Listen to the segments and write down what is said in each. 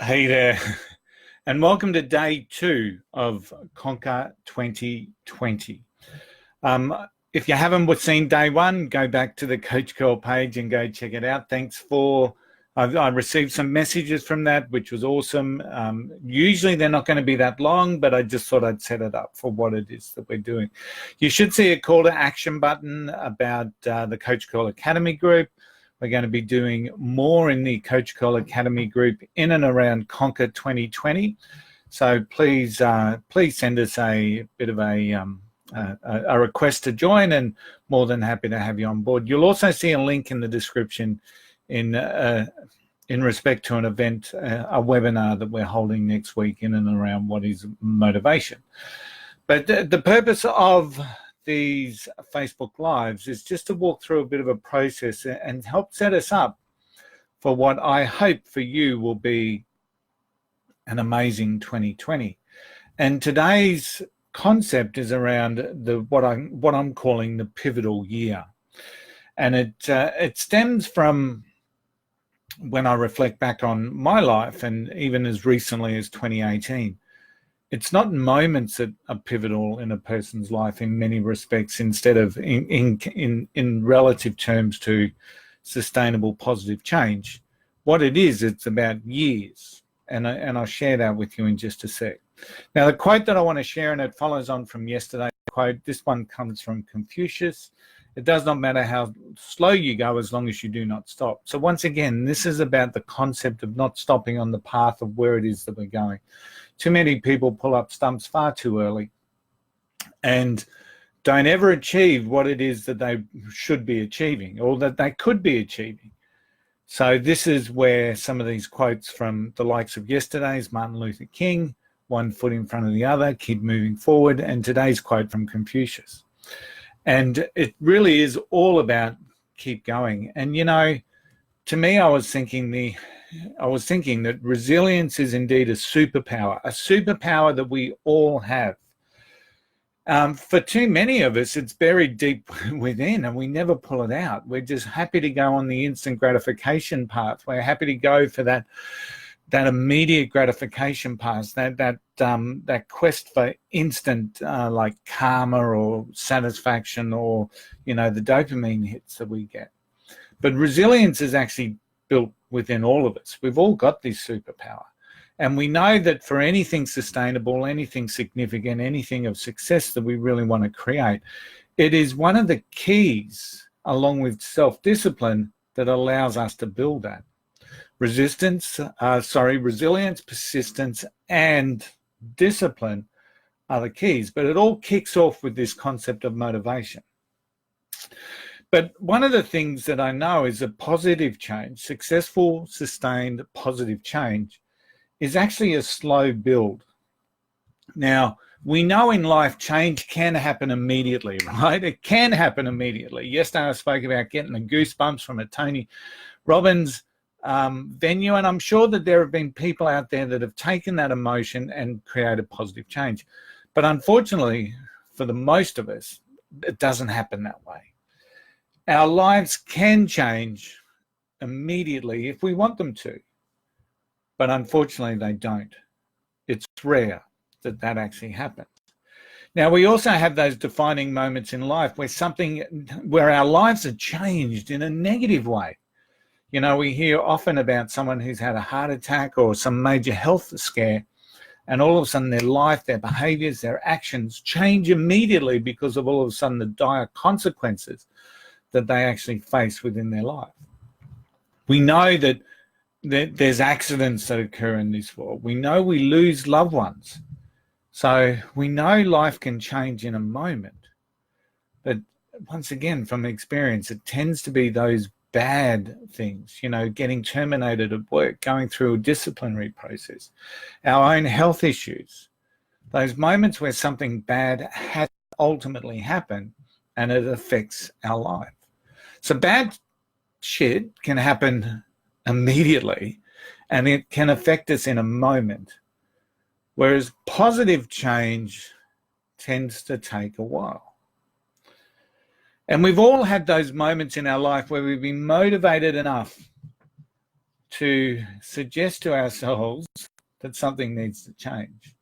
Hey there, and welcome to day 2 of Conquer 2020. If you haven't seen day 1, go back to the Coach Curl page and go check it out. I received some messages from that, which was awesome. Usually they're not going to be that long, but I just thought I'd set it up for what it is that we're doing. You should see a call to action button about the Coach Curl Academy group. We're going to be doing more in the Coach Curl Academy group in and around Conquer 2020. So please send us a bit of a request to join, and more than happy to have you on board. You'll also see a link in the description in respect to an event, a webinar that we're holding next week in and around what is motivation. But the purpose of these Facebook Lives is just to walk through a bit of a process and help set us up for what I hope for you will be an amazing 2020. And today's concept is around what I'm calling the pivotal year. And it stems from when I reflect back on my life, and even as recently as 2018. It's not moments that are pivotal in a person's life in many respects, instead of in relative terms to sustainable positive change. What it is, it's about years. And I'll share that with you in just a sec. Now, the quote that I want to share, and it follows on from yesterday's quote, this one comes from Confucius. It does not matter how slow you go as long as you do not stop. So once again, this is about the concept of not stopping on the path of where it is that we're going. Too many people pull up stumps far too early and don't ever achieve what it is that they should be achieving or that they could be achieving. So this is where some of these quotes from the likes of yesterday's Martin Luther King, one foot in front of the other, keep moving forward, and today's quote from Confucius. And it really is all about keep going. And, you know, to me, I was thinking that resilience is indeed a superpower that we all have. For too many of us, it's buried deep within and we never pull it out. We're just happy to go on the instant gratification path. We're happy to go for that immediate gratification path, that quest for instant like karma or satisfaction, or, you know, the dopamine hits that we get. But resilience is actually built within all of us. We've all got this superpower. And we know that for anything sustainable, anything significant, anything of success that we really want to create, it is one of the keys, along with self-discipline, that allows us to build that. Resilience, persistence, and discipline are the keys. But it all kicks off with this concept of motivation. But one of the things that I know is that positive change, successful, sustained, positive change, is actually a slow build. Now, we know in life change can happen immediately, right? It can happen immediately. Yesterday I spoke about getting the goosebumps from a Tony Robbins venue, and I'm sure that there have been people out there that have taken that emotion and created positive change. But unfortunately, for the most of us, it doesn't happen that way. Our lives can change immediately if we want them to, but unfortunately they don't. It's rare that actually happens. Now, we also have those defining moments in life where our lives are changed in a negative way. You know, we hear often about someone who's had a heart attack or some major health scare, and all of a sudden their life, their behaviors, their actions change immediately because of all of a sudden the dire consequences that they actually face within their life. We know that there's accidents that occur in this world. We know we lose loved ones. So we know life can change in a moment. But once again, from experience, it tends to be those bad things, you know, getting terminated at work, going through a disciplinary process, our own health issues, those moments where something bad has ultimately happened and it affects our life. So bad shit can happen immediately and it can affect us in a moment, whereas positive change tends to take a while. And we've all had those moments in our life where we've been motivated enough to suggest to ourselves that something needs to change.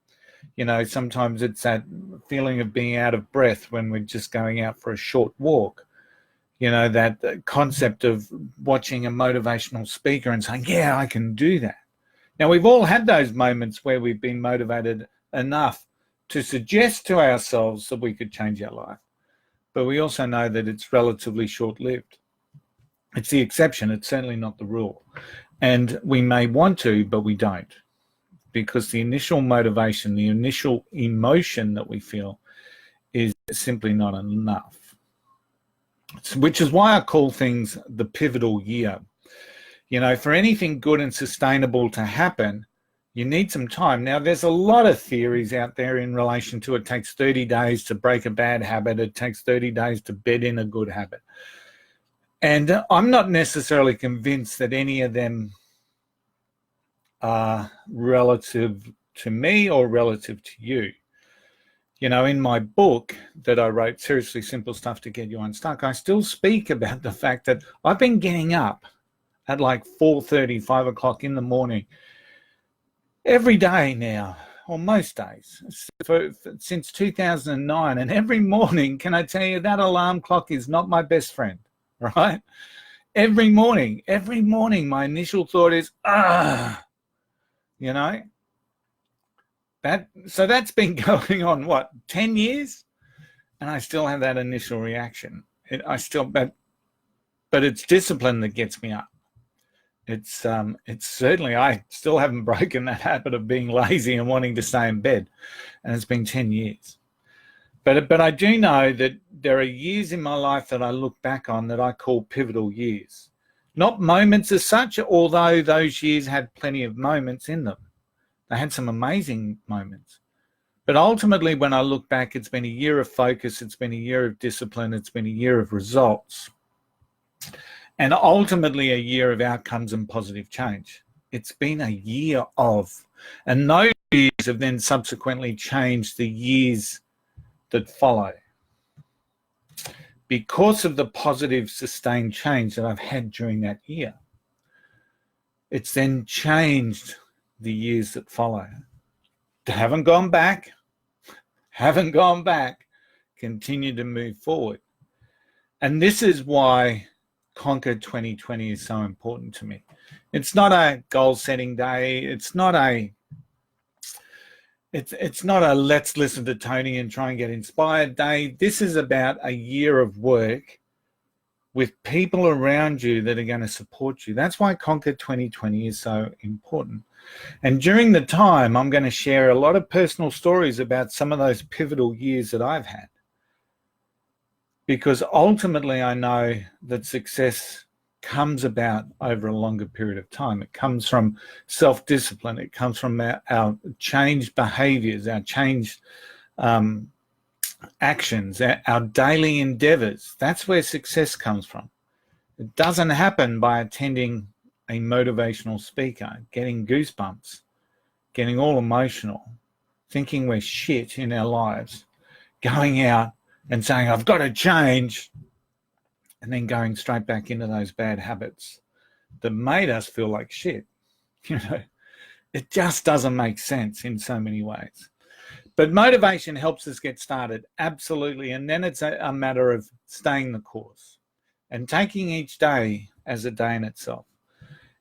You know, sometimes it's that feeling of being out of breath when we're just going out for a short walk. You know, that concept of watching a motivational speaker and saying, yeah, I can do that. Now, we've all had those moments where we've been motivated enough to suggest to ourselves that we could change our life. But we also know that it's relatively short-lived. It's the exception. It's certainly not the rule. And we may want to, but we don't. Because the initial motivation, the initial emotion that we feel is simply not enough. Which is why I call things the pivotal year. You know, for anything good and sustainable to happen, you need some time. Now, there's a lot of theories out there in relation to it takes 30 days to break a bad habit. It takes 30 days to bed in a good habit. And I'm not necessarily convinced that any of them are relative to me or relative to you. You know, in my book that I wrote, Seriously Simple Stuff to Get You Unstuck, I still speak about the fact that I've been getting up at like 4:30, 5 o'clock in the morning every day now, or most days, since 2009. And every morning, can I tell you, that alarm clock is not my best friend, right? Every morning, my initial thought is, you know, so that's been going on, what, 10 years? And I still have that initial reaction. But it's discipline that gets me up. It's certainly, I still haven't broken that habit of being lazy and wanting to stay in bed. And it's been 10 years. But I do know that there are years in my life that I look back on that I call pivotal years. Not moments as such, although those years had plenty of moments in them. They had some amazing moments. But ultimately, when I look back, it's been a year of focus, it's been a year of discipline, it's been a year of results, and ultimately a year of outcomes and positive change. It's been a year of, and those years have then subsequently changed the years that follow. Because of the positive, sustained change that I've had during that year, it's then changed the years that follow. Haven't gone back, continue to move forward. And this is why Conquer 2020 is so important to me. It's not a goal-setting day. It's not a let's listen to Tony and try and get inspired day. This is about a year of work with people around you that are going to support you. That's why Conquer 2020 is so important. And during the time, I'm going to share a lot of personal stories about some of those pivotal years that I've had. Because ultimately, I know that success comes about over a longer period of time. It comes from self-discipline. It comes from our changed behaviors, our changed actions, our daily endeavors. That's where success comes from. It doesn't happen by attending a motivational speaker, getting goosebumps, getting all emotional, thinking we're shit in our lives, going out and saying, I've got to change, and then going straight back into those bad habits that made us feel like shit. You know, it just doesn't make sense in so many ways. But motivation helps us get started, absolutely. And then it's a matter of staying the course and taking each day as a day in itself.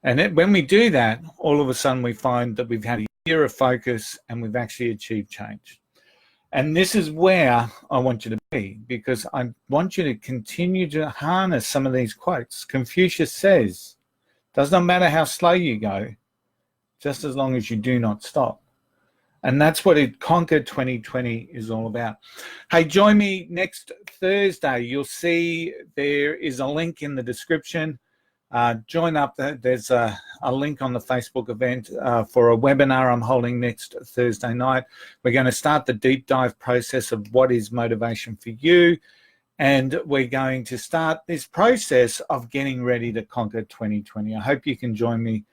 And when we do that, all of a sudden we find that we've had a year of focus and we've actually achieved change. And this is where I want you to be, because I want you to continue to harness some of these quotes. Confucius says, doesn't matter how slow you go, just as long as you do not stop. And that's what Conquer 2020 is all about. Hey, join me next Thursday. You'll see there is a link in the description. Join up. There's a link on the Facebook event for a webinar I'm holding next Thursday night. We're going to start the deep dive process of what is motivation for you. And we're going to start this process of getting ready to conquer 2020. I hope you can join me.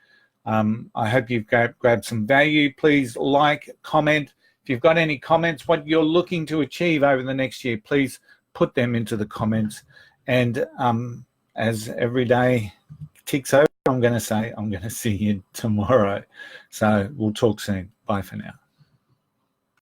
I hope you've grabbed some value. Please like, comment. If you've got any comments, what you're looking to achieve over the next year, please put them into the comments. And as every day ticks over, I'm going to say I'm going to see you tomorrow. So we'll talk soon. Bye for now.